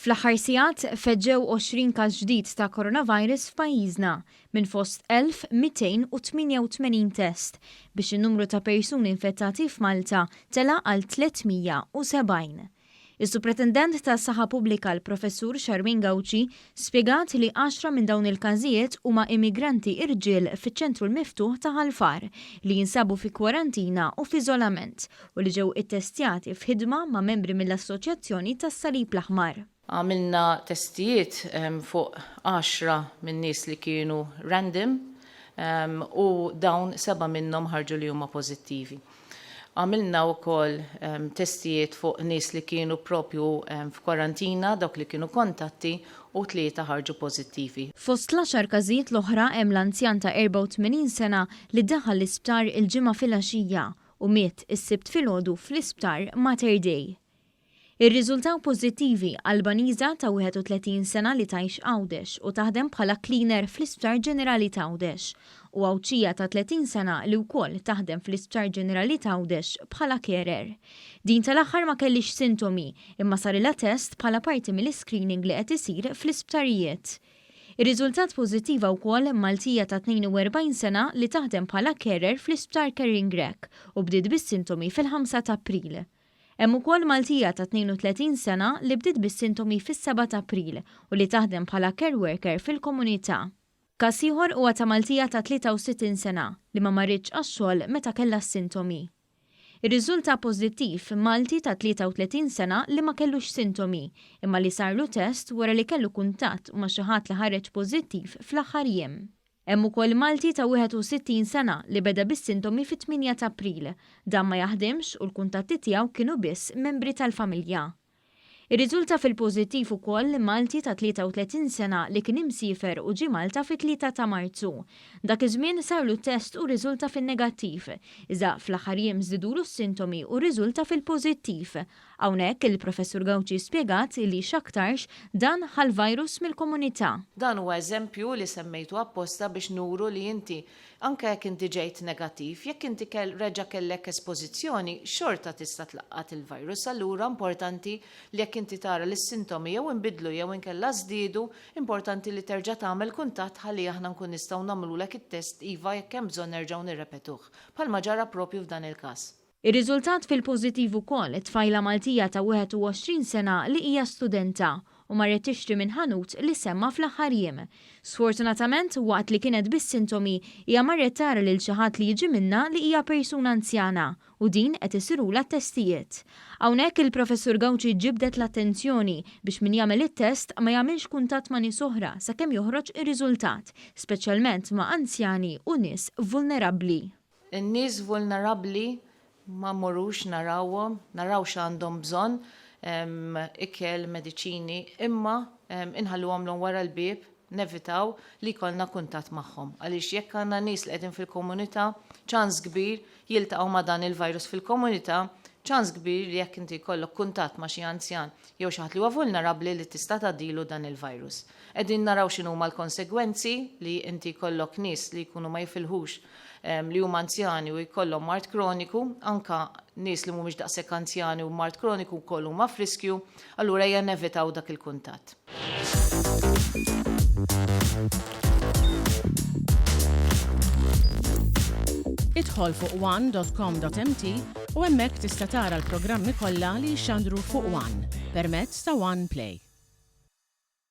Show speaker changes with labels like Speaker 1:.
Speaker 1: Fl-aħħar sigħat feġġew 20 każ ġdid ta' coronavirus f'pajjiżna minn fost 1288 test biex in-numru ta' persuni infettati f'Malta tela għal 370. Is-Supretendent tas-Saħħa Pubblika l-Professur Sharmin Gawci spjegat li 10 minn dawn il-każijiet huma immigranti irġiel fiċ-ċentru l-miftuħ ta' Ħalfar li jinsabu fi kwarantina u f'iżolament u li ġew ittestjati f'ħidma ma' membri mill-Assoċjazzjoni tas-Salib l-Aħmar.
Speaker 2: Għamilna testijiet fuq 10 minn nies li kienu random u dawn 7 minnhom ħarġu li huma pożittivi. Għamilna wkoll testijiet fuq nies li kienu propju f'kwarantina, dawk li kienu kontatti u 3 ħarġu pożittivi.
Speaker 1: Fost l-10 każijiet l-oħra hemm l-anzjan ta' 84 sena li daħal l-isptar il-ġimgħa filgħaxija u miet is-sibt filgħodu fl-isptar Mater Dei. Ir-riżultaw pożittivi Albaniża ta' 31 sena li tgħix Għawdex u taħdem bħala cleaner fl-Isptar Ġenerali ta' Għawdex u Għawċija ta' 30 sena li wkoll taħdem fl-Isptar Ġenerali ta' Għawdex bħala carer. Din tal-aħħar ma kellix sintomi imma sarilha test bħala parti mill-screening li qed isir fl-isptarijiet. Ir-riżultat pożittiva wkoll Maltija ta' 42 sena li taħdem bħala carer fl-Isptar Caring Grek u bdiet bis-sintomi fil-5 ta' April. Hemm ukoll Maltija ta' 32 sena li bdiet bis-sintomi fis-7 ta' April u li taħdem bħala care worker fil-komunità. Każ ieħor huwa ta' Maltija ta' 63 sena li ma marritx għax-xogħol meta kellha s-sintomi. Ir-riżulta pożittiv Malti ta' 33 sena li ma kellux sintomi imma li sarlu test wara li kellu kuntatt ma' xi ħadd li ħareġ pożittiv fl-aħħar jiem. Hemm ukoll Malti ta' 61 sena li beda bis-sintomi fit-8 ta' April, dan ma jaħdimx u l-kuntatti tiegħu kienu biss membri tal-familja. Ir-riżulta fil-pożittiv ukoll Malti ta' 33 sena li kien imsiefer u ġie Malta fit-3 ta' Marzu. Dak iż-żmien sarlu test u riżulta fin-negattiv, iżda fl-aħħar jiem żdidulu s-sintomi u riżulta fil-pożittiv. Hawnhekk il-Professur Gawci spjegat li x'aktarx dan ħal-virus mill-komunità.
Speaker 2: Dan huwa eżempju li semmejtu apposta biex nuru li inti anke jekk inti ġejt negattiv, jekk inti reġa' kellek espożizzjoni, xorta tista' tlaqqat il-virus. Allura importanti li jekk inti tara li s-sintomi jew inbidlu jew inkella żdiedu, importanti li terġa' tagħmel kuntatt ħalli aħna nkun nistgħu nagħmlulek it-test iva jekk hemm bżonn nerġgħu nirrepetuh. Bħalma ġara propju f'dan il-każ.
Speaker 1: Ir-riżultat fil-pożittiv ukoll tfajla Maltija ta' 21 sena li hija studenta u marret tixtri minn ħanut li semma fl-aħħar jiem. Sfortunatament waqt li kienet bis-sintomi hija marret tara lil xi ħadd li jiġi minnha li hija persuna anzjana u din qed isirula testijiet. Hawnhekk il-Professur Gawci ġibdet l-attenzjoni biex min jagħmel it-test ma jagħmilx kuntatt ma' nies oħra sakemm joħroġ ir-riżultat, speċjalment ma' anzjani u nies vulnerabbli.
Speaker 2: In-nies vulnerabbli ma morrux narawhom, naraw x'għandhom bżonn, ikel, mediċini, imma inħalluhom lhom wara l-bieb, nevitaw li jkollna kuntatt magħhom. Għaliex jekk għandna nies li qegħdin fil-komunità, ċans kbir jiltaqgħu ma' dan il-virus fil-komunità, ċans kbir li jekk inti jkollok kuntatt ma' xi anzjan jew xi ħadd li huwa vulnerabbli li tista' tgħaddilu dan il-virus. Qegħdin naraw x'inhuma l-konsegwenzi li inti jkollok nies li jkunu ma jifilħux li huma anzjani u jkollhom mart kroniku, anka nies li mhumiex daqshekk anzjani u mart kroniku wkoll huma f'riskju, allura hija nevitaw dak il-kuntatt.
Speaker 3: Idħol fuq one.com.mt u hemmhekk tista' tara l-programmi kollha li jxandru fuq One permezz ta' One Play.